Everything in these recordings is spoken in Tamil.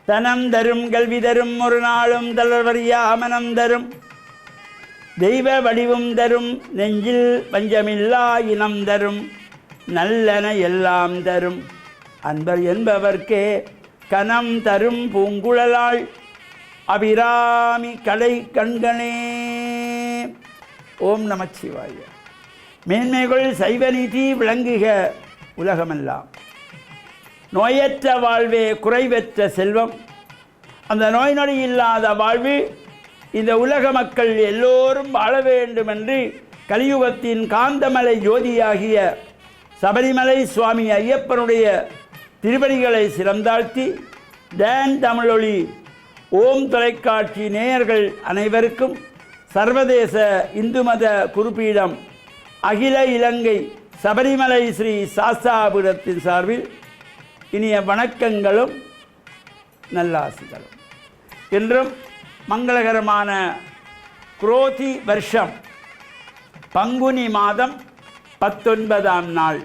தனம் தரும் கல்வி தரும் ஒரு நாளும் தளர்வறியா மனம் தரும் தெய்வ வடிவும் தரும் நெஞ்சில் பஞ்சமில்லா இனம் தரும் நல்லன எல்லாம் தரும் அன்பர் என்பவர்க்கே கனம் தரும் பூங்குழலாள் அபிராமி கலை கண்கணே. ஓம் நமச்சிவாய. மேன்மைகள் சைவநீதி விளங்குக உலகமெல்லாம். நோயற்ற வாழ்வே குறைவற்ற செல்வம். அந்த நோய் நொடி இல்லாத வாழ்வு இந்த உலக மக்கள் எல்லோரும் வாழ வேண்டும் என்று கலியுகத்தின் காந்தமலை ஜோதியாகிய சபரிமலை சுவாமி ஐயப்பனுடைய திருவடிகளை சிறந்தாழ்த்தி டான் தமிழொலி ஓம் தொலைக்காட்சி நேயர்கள் அனைவருக்கும் சர்வதேச இந்து மத குருபீடம் அகில இலங்கை சபரிமலை ஸ்ரீ சாஸ்தாபீடத்தின் சார்பில் இனிய வணக்கங்களும் நல்லாசிகளும். இன்றும் மங்களகரமான குரோதி வருஷம் பங்குனி மாதம் 19ஆம் நாள்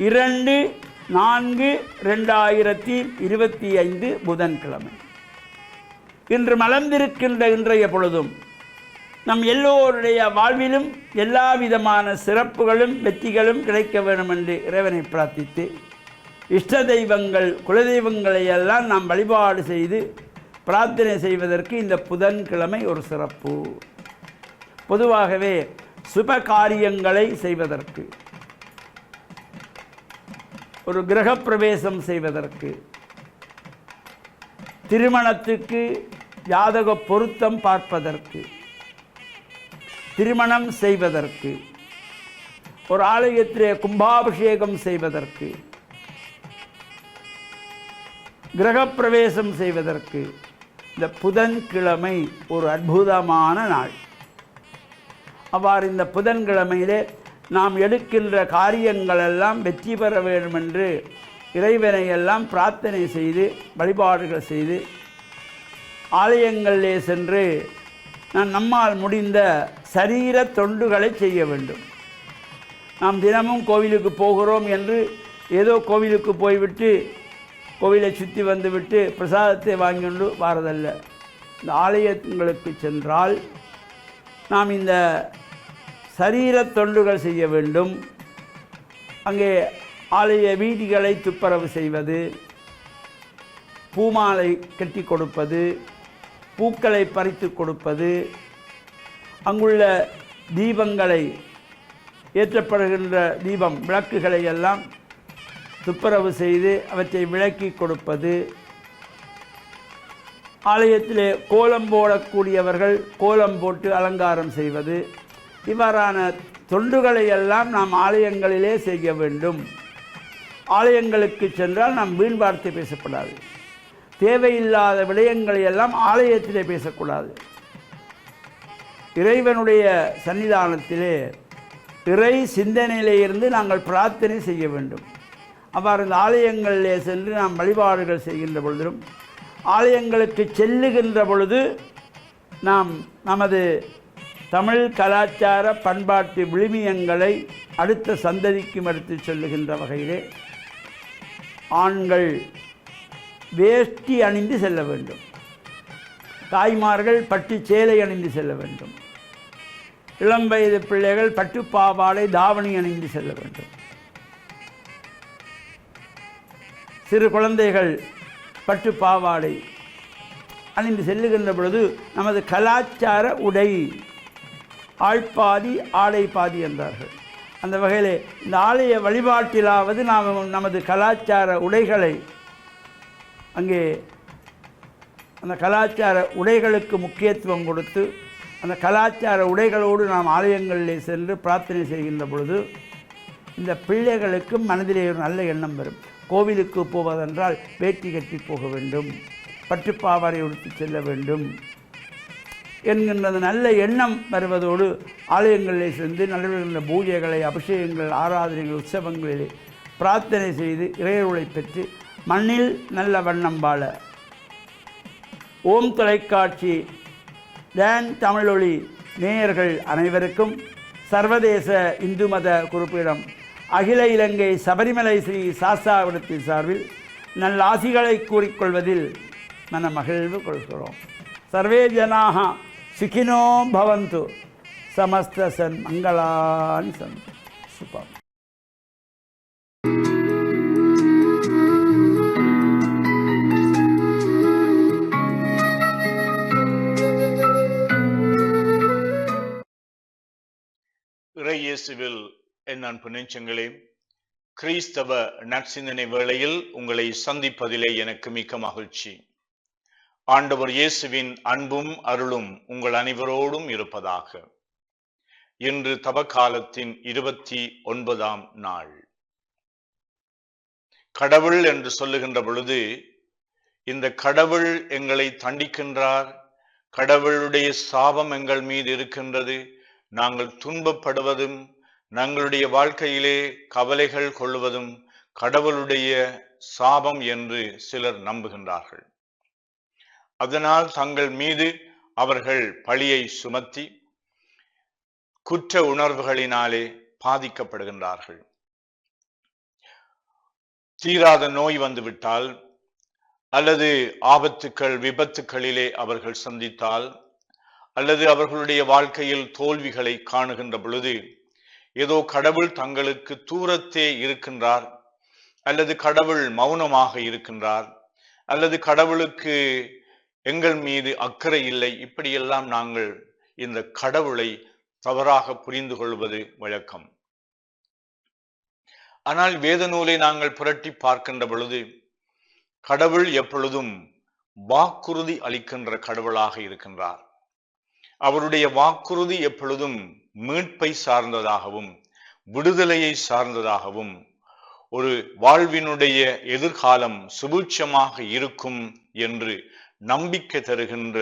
2/4/2025 புதன்கிழமை. இன்று மலர்ந்திருக்கின்ற இன்றைய பொழுதும் நம் எல்லோருடைய வாழ்விலும் எல்லா விதமான சிறப்புகளும் வெற்றிகளும் கிடைக்க வேண்டும் என்று இறைவனை பிரார்த்தித்து இஷ்ட தெய்வங்கள் குலதெய்வங்களை எல்லாம் நாம் வழிபாடு செய்து பிரார்த்தனை செய்வதற்கு இந்த புதன்கிழமை ஒரு சிறப்பு. பொதுவாகவே சுப காரியங்களை செய்வதற்கு, ஒரு கிரகப்பிரவேசம் செய்வதற்கு, திருமணத்துக்கு ஜாதக பொருத்தம் பார்ப்பதற்கு, திருமணம் செய்வதற்கு, ஒரு ஆலயத்திலே கும்பாபிஷேகம் செய்வதற்கு, கிரகப்பிரவேசம் செய்வதற்கு இந்த புதன்கிழமை ஒரு அற்புதமான நாள். அவ்வாறு இந்த புதன்கிழமையிலே நாம் எடுக்கின்ற காரியங்களெல்லாம் வெற்றி பெற வேண்டும் என்று இறைவனை எல்லாம் பிரார்த்தனை செய்து வழிபாடுகள் செய்து ஆலயங்களிலே சென்று நம்மால் முடிந்த சரீர தொண்டுகளை செய்ய வேண்டும். நாம் தினமும் கோவிலுக்கு போகிறோம் என்று ஏதோ கோவிலுக்கு போய்விட்டு கோவிலை சுற்றி வந்துவிட்டு பிரசாதத்தை வாங்கிக்கொண்டு வாரதல்ல. இந்த ஆலயங்களுக்கு சென்றால் நாம் இந்த சரீர தொண்டுகள் செய்ய வேண்டும். அங்கே ஆலய வீதிகளை துப்புரவு செய்வது, பூமாலை கட்டி கொடுப்பது, பூக்களை பறித்து கொடுப்பது, அங்குள்ள தீபங்களை ஏற்றப்படுகின்ற தீபம் விளக்குகளை எல்லாம் துப்புரவு செய்து அவற்றை விளக்கி கொடுப்பது, ஆலயத்திலே கோலம் போடக்கூடியவர்கள் கோலம் போட்டு அலங்காரம் செய்வது, இவ்வாறான தொண்டுகளை எல்லாம் நாம் ஆலயங்களிலே செய்ய வேண்டும். ஆலயங்களுக்கு சென்றால் நாம் வீண் வார்த்தை பேசக்கூடாது. தேவையில்லாத விடயங்களை எல்லாம் ஆலயத்திலே பேசக்கூடாது. இறைவனுடைய சன்னிதானத்திலே இறை சிந்தனையிலே இருந்து நாங்கள் பிரார்த்தனை செய்ய வேண்டும். அவ்வாறு இந்த ஆலயங்களிலே சென்று நாம் வழிபாடுகள் செய்கின்ற பொழுதும் ஆலயங்களுக்கு செல்லுகின்ற பொழுது நாம் நமது தமிழ் கலாச்சார பண்பாட்டு விழுமியங்களை அடுத்த சந்ததிக்கும் எடுத்து சொல்லுகின்ற வகையிலே ஆண்கள் வேஷ்டி அணிந்து செல்ல வேண்டும். தாய்மார்கள் பட்டு சேலை அணிந்து செல்ல வேண்டும். இளம் வயது பிள்ளைகள் பட்டு பாவாடை தாவணி அணிந்து செல்ல வேண்டும். சிறு குழந்தைகள் பட்டு பாவாடை அணிந்து செல்லுகின்ற பொழுது நமது கலாச்சார உடை ஆள்பாதி ஆடை பாதி என்றார்கள். அந்த வகையில் இந்த ஆலய வழிபாட்டிலாவது நாம் நமது கலாச்சார உடைகளை அங்கே அந்த கலாச்சார உடைகளுக்கு முக்கியத்துவம் கொடுத்து அந்த கலாச்சார உடைகளோடு நாம் ஆலயங்களிலே சென்று பிரார்த்தனை செய்கின்ற பொழுது இந்த பிள்ளைகளுக்கும் மனதிலே ஒரு நல்ல எண்ணம் வரும். கோவிலுக்கு போவதென்றால் வேட்டி கட்டி போக வேண்டும், பட்டுப்பாவாடை உடுத்தி செல்ல வேண்டும் என்கின்றது நல்ல எண்ணம் வருவதோடு ஆலயங்களிலே சென்று நடைபெறுகின்ற பூஜைகளை, அபிஷேகங்கள், ஆராதனைகள், உற்சவங்களிலே பிரார்த்தனை செய்து இறையருளை பெற்று மண்ணில் நல்ல வண்ணம் வாழ ஓம் தொலைக்காட்சி டான் தமிழொலி நேயர்கள் அனைவருக்கும் சர்வதேச இந்து மத குருபீடம் அகில இலங்கை சபரிமலை ஸ்ரீ சாஸ்தாபீடத்தின் சார்பில் நல்லாசிகளை கூறிக்கொள்வதில் மன மகிழ்வு கொள்கிறோம். சர்வே ஜனாக சுகினோ பவந்து, சமஸ்த சன் மங்களானி சந்து. சுபம். இறையேசுவில் என் அன்பு நெஞ்சங்களே, கிறிஸ்தவ நற்சிந்தனை வேளையில் உங்களை சந்திப்பதிலே எனக்கு மிக்க மகிழ்ச்சி. ஆண்டவர் இயேசுவின் அன்பும் அருளும் உங்கள் அனைவரோடும் இருப்பதாக. இன்று தவக்காலத்தின் 29ஆம் நாள். கடவுள் என்று சொல்லுகின்ற பொழுது, இந்த கடவுள் எங்களை தண்டிக்கின்றார், கடவுளுடைய சாபம் எங்கள் மீது இருக்கின்றது, நாங்கள் துன்பப்படுவதும் நாங்களுடைய வாழ்க்கையிலே கவலைகள் கொள்வதும் கடவுளுடைய சாபம் என்று சிலர் நம்புகின்றார்கள். அதனால் தங்கள் மீது அவர்கள் பழியை சுமத்தி குற்ற உணர்வுகளினாலே பாதிக்கப்படுகின்றார்கள். தீராத நோய் வந்துவிட்டால் அல்லது ஆபத்துக்கள் விபத்துக்களிலே அவர்கள் சந்தித்தால் அல்லது அவர்களுடைய வாழ்க்கையில் தோல்விகளை காணுகின்ற பொழுது ஏதோ கடவுள் தங்களுக்கு தூரத்தே இருக்கின்றார், அல்லது கடவுள் மௌனமாக இருக்கின்றார், அல்லது கடவுளுக்கு எங்கள் மீது அக்கறை இல்லை, இப்படியெல்லாம் நாங்கள் இந்த கடவுளை தவறாக புரிந்து கொள்வது வழக்கம். ஆனால் வேத நூலை நாங்கள் புரட்டி பார்க்கின்ற பொழுது கடவுள் எப்பொழுதும் வாக்குறுதி அளிக்கின்ற கடவுளாக இருக்கின்றார். அவருடைய வாக்குறுதி எப்பொழுதும் மீட்பை சார்ந்ததாகவும் விடுதலையை சார்ந்ததாகவும் ஒரு வாழ்வினுடைய எதிர்காலம் சுபீட்சமாக இருக்கும் என்று நம்பிக்கை தருகின்ற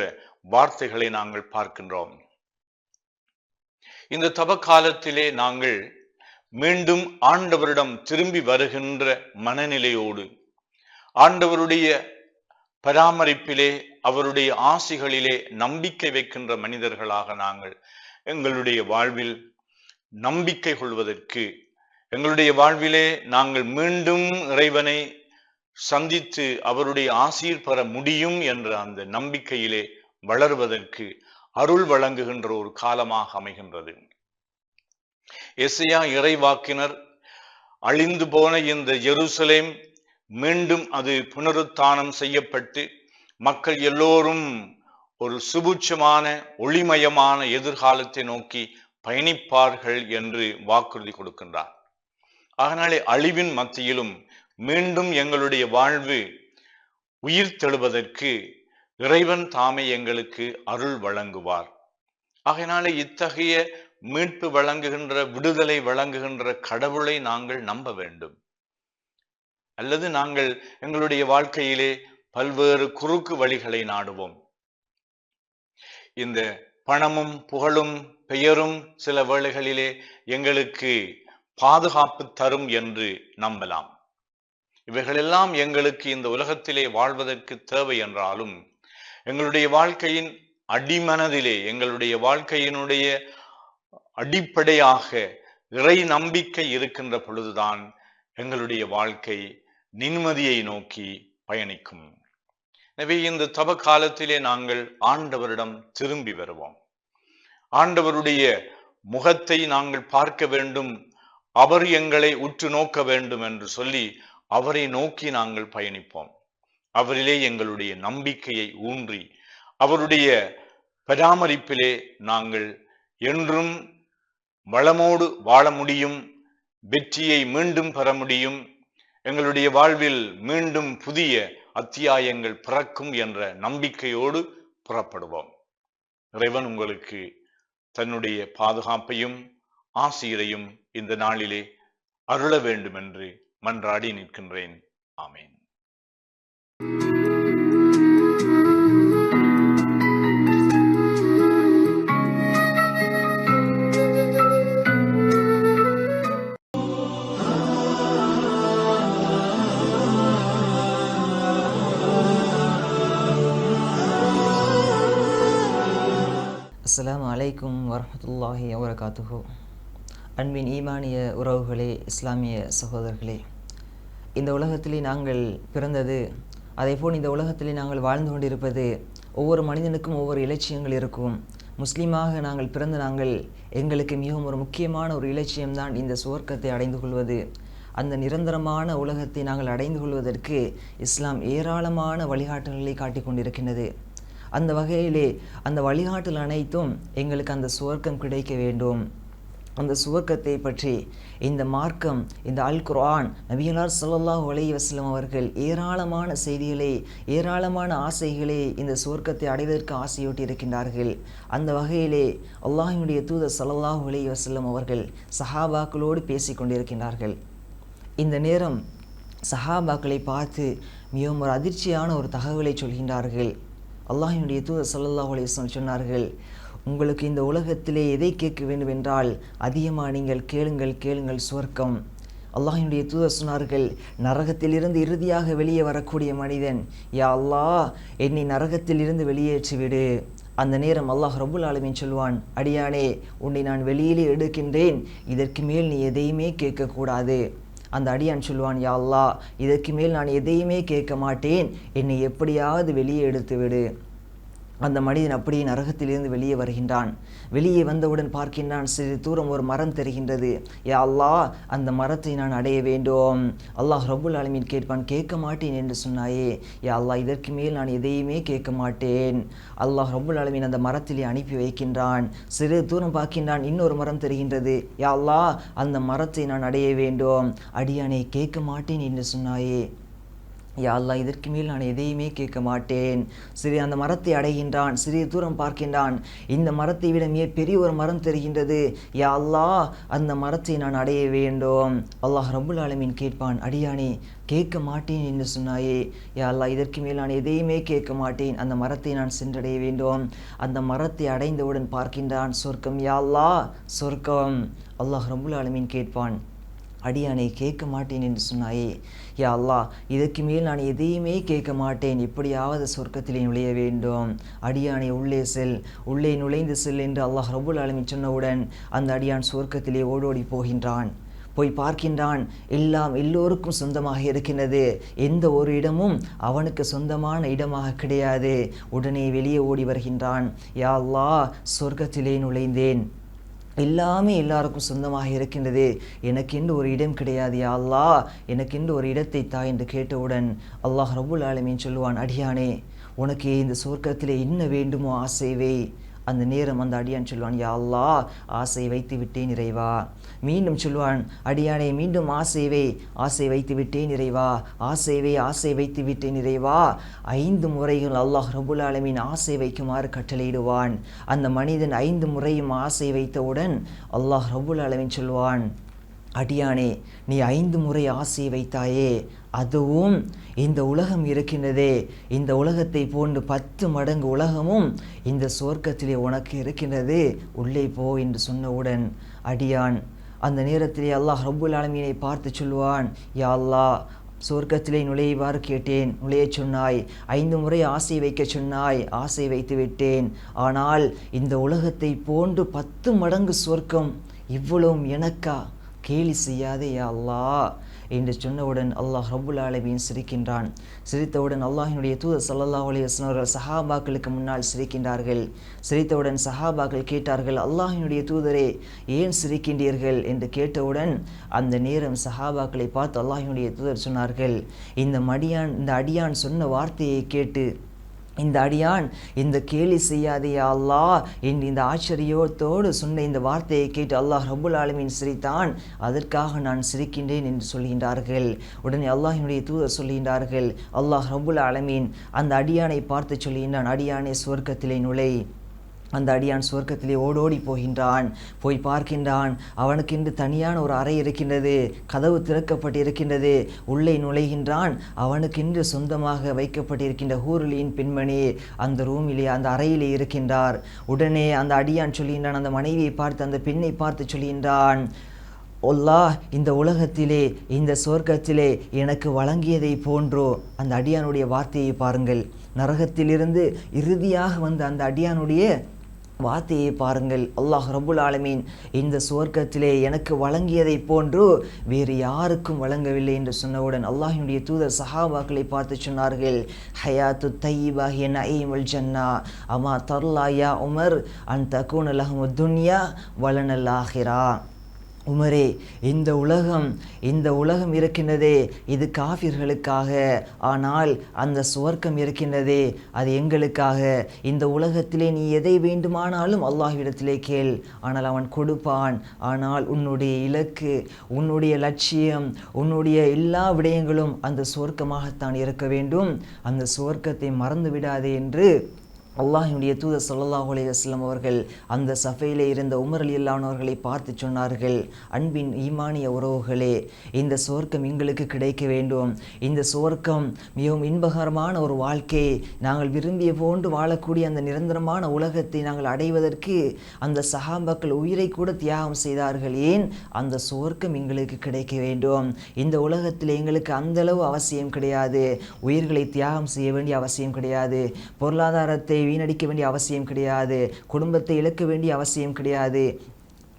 வார்த்தைகளை நாங்கள் பார்க்கின்றோம். இந்த தவக்காலத்திலே நாங்கள் மீண்டும் ஆண்டவரிடம் திரும்பி வருகின்ற மனநிலையோடு ஆண்டவருடைய பராமரிப்பிலே அவருடைய ஆசிகளிலே நம்பிக்கை வைக்கின்ற மனிதர்களாக நாங்கள் எங்களுடைய வாழ்வில் நம்பிக்கை கொள்வதற்கு, எங்களுடைய வாழ்விலே நாங்கள் மீண்டும் இறைவனை சந்தித்து அவருடைய ஆசீர் பெற முடியும் என்ற அந்த நம்பிக்கையிலே வளர்வதற்கு அருள் வழங்குகின்ற ஒரு காலமாக அமைகின்றது. எசையா இறைவாக்கினர் அழிந்து போன இந்த எருசலேம் மீண்டும் அது புனருத்தானம் செய்யப்பட்டு மக்கள் எல்லோரும் ஒரு சுபூட்சமான ஒளிமயமான எதிர்காலத்தை நோக்கி பயணிப்பார்கள் என்று வாக்குறுதி கொடுக்கின்றார். அதனாலே அழிவின் மத்தியிலும் மீண்டும் எங்களுடைய வாழ்வு உயிர் தெழுவதற்கு இறைவன் தாமே எங்களுக்கு அருள் வழங்குவார். ஆகையினாலே இத்தகைய மீட்பு வழங்குகின்ற, விடுதலை வழங்குகின்ற கடவுளை நாங்கள் நம்ப வேண்டும். அல்லது நாங்கள் எங்களுடைய வாழ்க்கையிலே பல்வேறு குறுக்கு வழிகளை நாடுவோம். இந்த பணமும் புகழும் பெயரும் சில வேளைகளிலே எங்களுக்கு பாதுகாப்பு தரும் என்று நம்பலாம். இவைகளெல்லாம் எங்களுக்கு இந்த உலகத்திலே வாழ்வதற்கு தேவை என்றாலும் எங்களுடைய வாழ்க்கையின் அடிமனதிலே, எங்களுடைய வாழ்க்கையினுடைய அடிப்படையாக இறை நம்பிக்கை இருக்கின்ற பொழுதுதான் எங்களுடைய வாழ்க்கை நிம்மதியை நோக்கி பயணிக்கும். எனவே இந்த தவ காலத்திலே நாங்கள் ஆண்டவரிடம் திரும்பி வருவோம். ஆண்டவருடைய முகத்தை நாங்கள் பார்க்க வேண்டும், அவர் எங்களை உற்று நோக்க வேண்டும் என்று சொல்லி அவரை நோக்கி நாங்கள் பயணிப்போம். அவரிலே எங்களுடைய நம்பிக்கையை ஊன்றி அவருடைய பராமரிப்பிலே நாங்கள் என்றும் வளமோடு வாழ முடியும், வெற்றியை மீண்டும் பெற முடியும், எங்களுடைய வாழ்வில் மீண்டும் புதிய அத்தியாயங்கள் பிறக்கும் என்ற நம்பிக்கையோடு புறப்படுவோம். இறைவன் உங்களுக்கு தன்னுடைய பாதுகாப்பையும் ஆசீரையும் இந்த நாளிலே அருள வேண்டும் என்று மன்றாடி நிற்கின்றேன். ஆமேன். அஸ்ஸலாமு அலைக்கும் வரஹ்மத்துல்லாஹி வபரகாத்துஹு. அன்பின் ஈமானிய உறவுகளே, இஸ்லாமிய சகோதரர்களே, இந்த உலகத்திலே நாங்கள் பிறந்தது அதேபோல் இந்த உலகத்திலே நாங்கள் வாழ்ந்து கொண்டிருப்பது, ஒவ்வொரு மனிதனுக்கும் ஒவ்வொரு இலட்சியங்கள் இருக்கும். முஸ்லீமாக நாங்கள் பிறந்த எங்களுக்கு மிகவும் ஒரு முக்கியமான ஒரு இலட்சியம்தான் இந்த சுவர்க்கத்தை அடைந்து கொள்வது. அந்த நிரந்தரமான உலகத்தை நாங்கள் அடைந்து கொள்வதற்கு இஸ்லாம் ஏராளமான வழிகாட்டுதல்களை காட்டிக் கொண்டிருக்கின்றது. அந்த வகையிலே அந்த வழிகாட்டல் அனைத்தும் எங்களுக்கு அந்த சுவர்க்கம் கிடைக்க வேண்டும். அந்த சுவர்க்கத்தை பற்றி இந்த மார்க்கம், இந்த அல் குர்ஆன், நபிகளார் ஸல்லல்லாஹு அலைஹி வஸல்லம் அவர்கள் ஏராளமான செய்திகளை, ஏராளமான ஆசைகளை இந்த சுவர்க்கத்தை அடைவதற்கு ஆசையூட்டி இருக்கின்றார்கள். அந்த வகையிலே அல்லாஹ்வினுடைய தூதர் ஸல்லல்லாஹு அலைஹி வஸல்லம் அவர்கள் சஹாபாக்களோடு பேசிக் கொண்டிருக்கின்றார்கள். இந்த நேரம் சஹாபாக்களை பார்த்து மிகவும் ஒரு அதிர்ச்சியான ஒரு தகவலை சொல்கின்றார்கள். அல்லாஹ்வினுடைய தூதர் ஸல்லல்லாஹு அலைஹி வஸல்லம் சொன்னார்கள், உங்களுக்கு இந்த உலகத்திலே எதை கேட்க வேண்டும் என்றால் அதிகமாக நீங்கள் கேளுங்கள் சுவர்க்கம். அல்லாஹ்வினுடைய தூதர் சொன்னார்கள், நரகத்திலிருந்து இறுதியாக வெளியே வரக்கூடிய மனிதன், யா அல்லாஹ் என்னை நரகத்திலிருந்து வெளியேற்றிவிடு. அந்த நேரம் அல்லாஹ் ரப்புல் ஆலமீன் சொல்வான், அடியானே உன்னை நான் வெளியிலே எடுக்கின்றேன், இதற்கு மேல் நீ எதையுமே கேட்கக்கூடாது. அந்த அடியான் சொல்வான், யா அல்லாஹ் இதற்கு மேல் நான் எதையுமே கேட்க மாட்டேன், என்னை எப்படியாவது வெளியே எடுத்து விடு. அந்த மனிதன் அப்படியே நரகத்திலிருந்து வெளியே வருகின்றான். வெளியே வந்தவுடன் பார்க்கின்றான், சிறிது தூரம் ஒரு மரம் தெரிகின்றது. யா அல்லாஹ் அந்த மரத்தை நான் அடைய வேண்டும். அல்லாஹ் ரப்புல் ஆலமீன் கேட்பான், கேட்க மாட்டேன் என்று சொன்னாயே, யா அல்லாஹ் இதற்கு மேல் நான் எதையுமே கேட்க மாட்டேன். அல்லாஹ் ரப்புல் ஆலமீன் அந்த மரத்திலே அனுப்பி வைக்கின்றான். சிறிது தூரம் பார்க்கின்றான், இன்னொரு மரம் தெரிகின்றது. யா அல்லாஹ் அந்த மரத்தை நான் அடைய வேண்டும். அடியானே கேட்க மாட்டேன் என்று சொன்னாயே, யா அல்லாஹ் இதற்கு மேல் நான் எதையுமே கேட்க மாட்டேன். சரி, அந்த மரத்தை அடைகின்றான். சிறிது தூரம் பார்க்கின்றான், இந்த மரத்தை விட பெரிய ஒரு மரம் தெரிகின்றது. யா அல்லாஹ் அந்த மரத்தை நான் அடைய வேண்டும். அல்லாஹ் ரப்புல் ஆலமீன் கேட்பான், அடியானே கேட்க மாட்டேன் என்று சொன்னாயே, யா அல்லாஹ் இதற்கு மேல் நான் எதையுமே கேட்க மாட்டேன், அந்த மரத்தை நான் சென்றடைய வேண்டும். அந்த மரத்தை அடைந்தவுடன் பார்க்கின்றான், சொர்க்கம். யா அல்லாஹ் சொர்க்கம். அல்லாஹ் ரப்புல் ஆலமீன் கேட்பான், அடியானை கேட்க மாட்டேன் என்று சொன்னாயே, யா அல்லாஹ் இதற்கு மேல் நான் எதையுமே கேட்க மாட்டேன், எப்படியாவது சொர்க்கத்திலே நுழைய வேண்டும். அடியானை உள்ளே செல், உள்ளே நுழைந்து செல் என்று அல்லாஹ் ரப்புல் ஆலமீன் சொன்னவுடன் அந்த அடியான் சொர்க்கத்திலே ஓடோடி போகின்றான். போய் பார்க்கின்றான், எல்லோருக்கும் சொந்தமாக இருக்கின்றது, எந்த ஒரு இடமும் அவனுக்கு சொந்தமான இடமாக கிடையாது. உடனே வெளியே ஓடி வருகின்றான், யா அல்லாஹ் சொர்க்கத்திலே நுழைந்தேன், எல்லாமே எல்லாருக்கும் சொந்தமாக இருக்கின்றது, எனக்கென்று ஒரு இடம் கிடையாது. யா அல்லாஹ் எனக்கென்று ஒரு இடத்தை தா என்று கேட்டவுடன் அல்லாஹ் ரப்புல் ஆலமீன் சொல்லுவான், அடியானே உனக்கு இந்த சொர்க்கத்திலே என்ன வேண்டுமோ ஆசை வை. அந்த நேரம் அந்த அடியான் சொல்வான், யா அல்லாஹ் ஆசை வைத்து விட்டேன் இறைவா. மீண்டும் சொல்வான், அடியானே மீண்டும் ஆசை வை, ஆசை வைத்து விட்டேன் இறைவா, ஆசை வை, ஆசை வைத்து விட்டேன் இறைவா. 5 முறைகள் அல்லாஹ் ரப்புல் ஆலமீன் ஆசை வைக்குமாறு கட்டளையிடுவான். அந்த மனிதன் 5 முறையும் ஆசை வைத்தவுடன் அல்லாஹ் ரப்புல் ஆலமீன் சொல்வான், அடியானே நீ 5 முறை ஆசையை வைத்தாயே, அதுவும் இந்த உலகம் இருக்கின்றதே, இந்த உலகத்தை போன்று 10 மடங்கு உலகமும் இந்த சொர்க்கத்திலே உனக்கு இருக்கின்றது, உள்ளே போ என்று சொன்னவுடன் அடியான் அந்த நேரத்திலே அல்லாஹ் ரப்புல் ஆலமீனை பார்த்து சொல்வான், யா அல்லாஹ் சொர்க்கத்திலே நுழைவாறு கேட்டேன், நுழைய சொன்னாய், 5 முறை ஆசை வைக்க சொன்னாய், ஆசை வைத்து விட்டேன். ஆனால் இந்த உலகத்தை போன்று 10 மடங்கு சொர்க்கம், இவ்வளவும் எனக்கா? கேலி செய்யாதே யா அல்லாஹ் என்று சொன்னவுடன் அல்லாஹ் ரப்புல் ஆலமீன் சிரிக்கின்றான். சிரித்தவுடன் அல்லாஹ்வினுடைய தூதர் ஸல்லல்லாஹு அலைஹி வஸல்லம் அவர்கள் சஹாபாக்களுக்கு முன்னால் சிரிக்கின்றார்கள். சிரித்தவுடன் சஹாபாக்கள் கேட்டார்கள், அல்லாஹ்வினுடைய தூதரே ஏன் சிரிக்கின்றீர்கள் என்று கேட்டவுடன் அந்த நேரம் சஹாபாக்களை பார்த்து அல்லாஹ்வினுடைய தூதர் சொன்னார்கள், இந்த அடியான் சொன்ன வார்த்தையை கேட்டு, இந்த அடியான் இந்த கேலி செய்யாதே யா அல்லாஹ் என்று இந்த ஆச்சரியத்தோடு சொன்ன இந்த வார்த்தையை கேட்டு அல்லாஹ் ரப்புல் ஆலமீன் சிரித்தான், அதற்காக நான் சிரிக்கின்றேன் என்று சொல்கின்றார்கள். உடனே அல்லாஹ்வினுடைய தூதர் சொல்கின்றார்கள், அல்லாஹ் ரப்புல் ஆலமீன் அந்த அடியானை பார்த்து சொல்கின்றான், அடியானே சொர்க்கத்திலே நுழை. அந்த அடியான் சொர்க்கத்திலே ஓடோடி போகின்றான். போய் பார்க்கின்றான், அவனுக்கென்று தனியான ஒரு அறை இருக்கின்றது, கதவு திறக்கப்பட்டிருக்கின்றது. உள்ளே நுழைகின்றான், அவனுக்கென்று சொந்தமாக வைக்கப்பட்டிருக்கின்ற ஹூருலின் பெண்மணி அந்த ரூமிலே, அந்த அறையிலே இருக்கின்றார். உடனே அந்த அடியான் சொல்கின்றான், அந்த மனைவியை பார்த்து, அந்த பெண்ணை பார்த்து சொல்கின்றான், அல்லாஹ் இந்த உலகத்திலே, இந்த சொர்க்கத்திலே எனக்கு வழங்கியதை போன்றோ. அந்த அடியானுடைய வார்த்தையை பாருங்கள், நரகத்திலிருந்து இறுதியாக வந்த அந்த அடியானுடைய வார்த்தையை பாருங்கள். அல்லாஹ் ரப்புல் ஆலமீன் இந்த சுவர்க்கத்திலே எனக்கு வழங்கியதைப் போன்று வேறு யாருக்கும் வழங்கவில்லை என்று சொன்னவுடன் அல்லாஹ்வினுடைய தூதர் சஹாபாக்களை பார்த்து சொன்னார்கள், ஹயாத்து தையிபா ஹிய நஈமுல் ஜன்னா அமா தர்லா யா உமர் அன் தகூன லஹுமு துன்யா வலனல் ஆஹிரா. உமரே, இந்த உலகம் இருக்கின்றதே இது காஃபிர்களுக்காக, ஆனால் அந்த சுவர்க்கம் இருக்கின்றதே அது எங்களுக்காக. இந்த உலகத்திலே நீ எதை வேண்டுமானாலும் அல்லாஹ்விடத்திலே கேள், ஆனால் அவன் கொடுப்பான். ஆனால் உன்னுடைய இலக்கு, உன்னுடைய லட்சியம், உன்னுடைய எல்லா விடயங்களும் அந்த சுவர்க்கமாகத்தான் இருக்க வேண்டும். அந்த சுவர்க்கத்தை மறந்து விடாதே என்று அல்லாஹ்வுடைய தூதர் ஸல்லல்லாஹு அலைஹி வஸல்லம் அவர்கள் அந்த சஃபையிலே இருந்த உமர் ரலியல்லாஹு அன்ஹு அவர்களை பார்த்து சொன்னார்கள், அன்பின் ஈமானிய உறவுகளே, இந்த சுவர்க்கம் எங்களுக்கு கிடைக்க வேண்டும். இந்த சுவர்க்கம் மிகவும் இன்பகரமான ஒரு வாழ்க்கை, நாங்கள் விரும்பிய போன்று வாழக்கூடிய அந்த நிரந்தரமான உலகத்தை நாங்கள் அடைவதற்கு அந்த சஹாபாக்கள் உயிரை கூட தியாகம் செய்தார்கள். ஏன்? அந்த சுவர்க்கம் எங்களுக்கு கிடைக்க வேண்டும். இந்த உலகத்தில் எங்களுக்கு அந்த அளவு அவசியம் கிடையாது. உயிர்களை தியாகம் செய்ய வேண்டிய அவசியம் கிடையாது. பொருளாதாரத்தை வீணடிக்க வேண்டிய அவசியம் கிடையாது. குடும்பத்தை இழக்க வேண்டிய அவசியம் கிடையாது.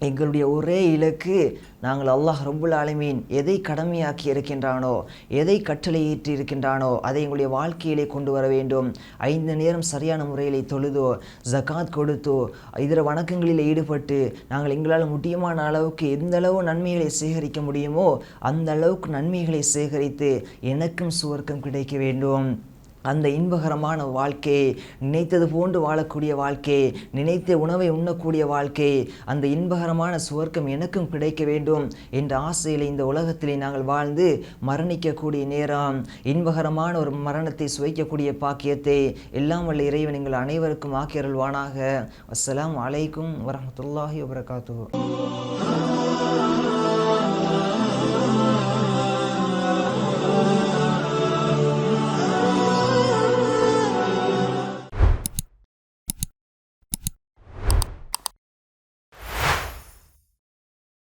எங்களுடைய ஒரே இலக்கு, நாங்கள் அல்லாஹ் ரப்புல் ஆலமீன் எதை கடமையாக்கி இருக்கின்றானோ, எதை கட்டளையிட்டு இருக்கின்றானோ அதை எங்களுடைய வாழ்க்கையிலே கொண்டு வர வேண்டும். 5 நேரம் சரியான முறையில் தொழுதோ, ஜகாத் கொடுத்தோ, இதர வணக்கங்களில் ஈடுபட்டு நாங்கள் எங்களால் முடியுமான அளவுக்கு எந்த அளவு நன்மைகளை சேகரிக்க முடியுமோ அந்த அளவுக்கு நன்மைகளை சேகரித்து எனக்கும் சுவர்க்கம் கிடைக்க வேண்டும். அந்த இன்பகரமான வாழ்க்கை, நினைத்தது போன்று வாழக்கூடிய வாழ்க்கை, நினைத்த உணவை உண்ணக்கூடிய வாழ்க்கை, அந்த இன்பகரமான சுவர்க்கம் எனக்கும் கிடைக்க வேண்டும் என்ற ஆசையில் இந்த உலகத்திலே நாங்கள் வாழ்ந்து மரணிக்கக்கூடிய நேரம், இன்பகரமான ஒரு மரணத்தை சுவைக்கக்கூடிய பாக்கியத்தை எல்லாம் வல்ல இறைவன் எங்கள் அனைவருக்கும் ஆக்கியருள்வானாக. அஸ்ஸலாமு அலைக்கும் வரஹ்மத்துல்லாஹி வபரகாத்துஹு.